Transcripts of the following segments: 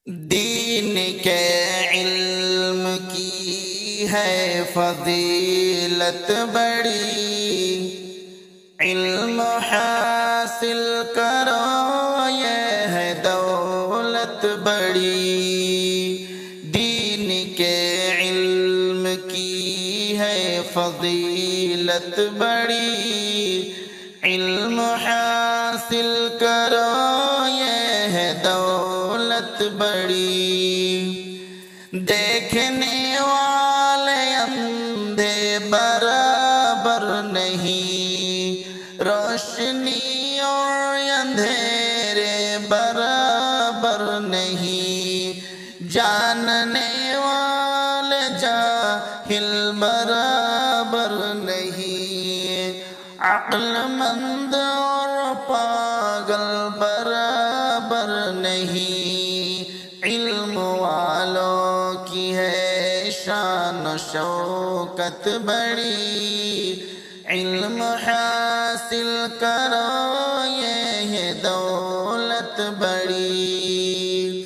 دین کے علم کی ہے فضیلت بڑی، علم حاصل کرو یہ ہے دولت بڑی۔ دین کے علم کی ہے فضیلت بڑی، علم حاصل کرو یہ ہے دولت بڑی۔ دیکھنے والے اندھے برابر نہیں، روشنی اور اندھیرے برابر نہیں، جاننے والے جاہل برابر نہیں، عقل مند اور پاگل برابر نہیں۔ علم والوں کی ہے شان و شوکت بڑی، علم حاصل کرو یہ ہے دولت بڑی۔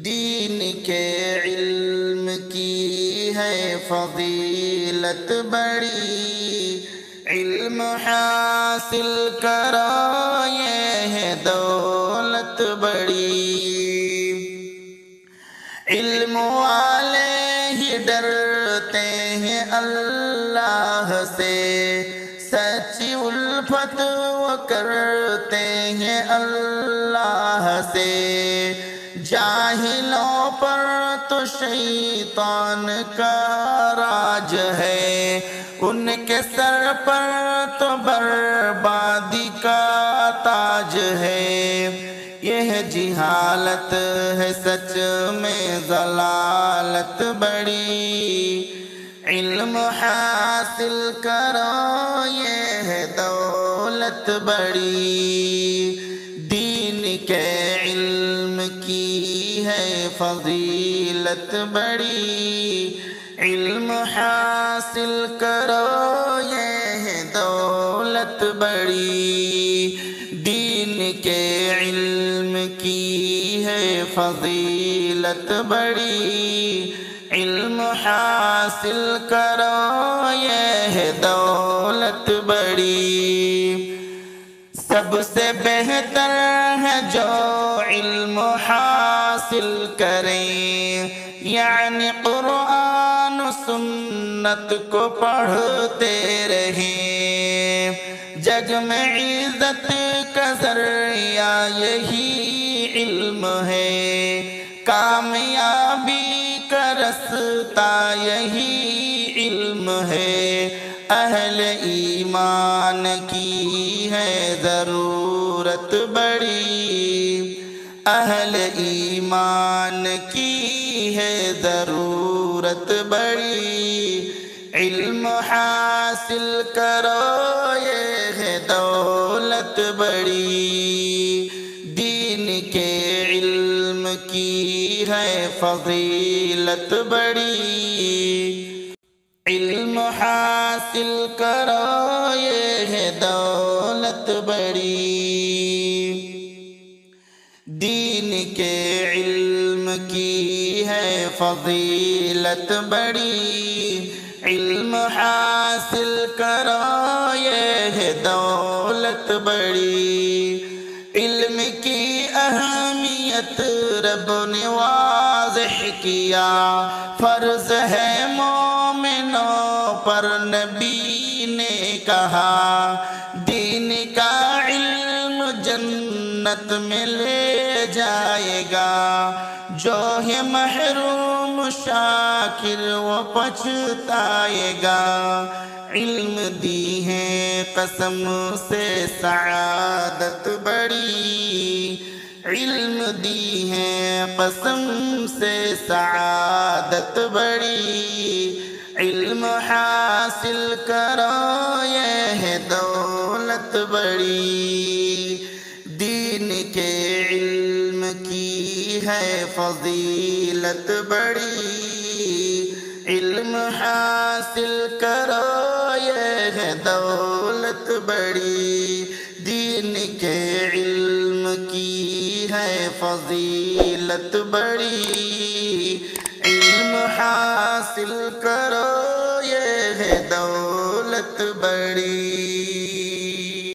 دین کے علم کی ہے فضیلت بڑی، علم حاصل کرو یہ ہے دولت بڑی۔ علم والے ہی ڈرتے ہیں اللہ سے، سچی الفت وہ کرتے ہیں اللہ سے، جاہلوں پر تو شیطان کا راج ہے، ان کے سر پر تو بربادی کا تاج ہے۔ یہ جہالت ہے سچ میں ضلالت بڑی، علم حاصل کرو یہ ہے دولت بڑی۔ دین کے علم کی ہے فضیلت بڑی، علم حاصل کرو یہ ہے دولت بڑی۔ دین کے علم کی ہے فضیلت بڑی، علم حاصل کرو یہ ہے دولت بڑی۔ سب سے بہتر ہے جو علم حاصل کریں، یعنی قرآن و سنت کو پڑھتے رہیں، جگ میں عزت کا ذریعہ یہی علم ہے، کامیابی کا رستہ یہی علم ہے۔ اہل ایمان کی ہے ضرورت بڑی، اہل ایمان کی ہے ضرورت بڑی، علم حاصل کرو یہ ہے دولت بڑی۔ دین کے علم کی ہے فضیلت بڑی، علم حاصل کرو یہ ہے دولت بڑی۔ دین کے علم کی ہے فضیلت بڑی، علم حاصل کرو یہ ہے دولت بڑی۔ علم کی اہمیت رب نے واضح کیا، فرض ہے مومنوں پر نبی نے کہا، دین کا علم جنت میں لے جائے گا، جو ہے محروم شاکر وہ پچھتائے گا۔ علم دی ہے قسم سے سعادت بڑی، علم دی ہے قسم سے سعادت بڑی، علم حاصل کرو یہ ہے دولت بڑی۔ دین کے علم کی ہے فضیلت بڑی، علم حاصل کرو یہ ہے دولت بڑی۔ دین کے علم کی ہے فضیلت فضیلت بڑی، علم حاصل کرو یہ ہے دولت بڑی۔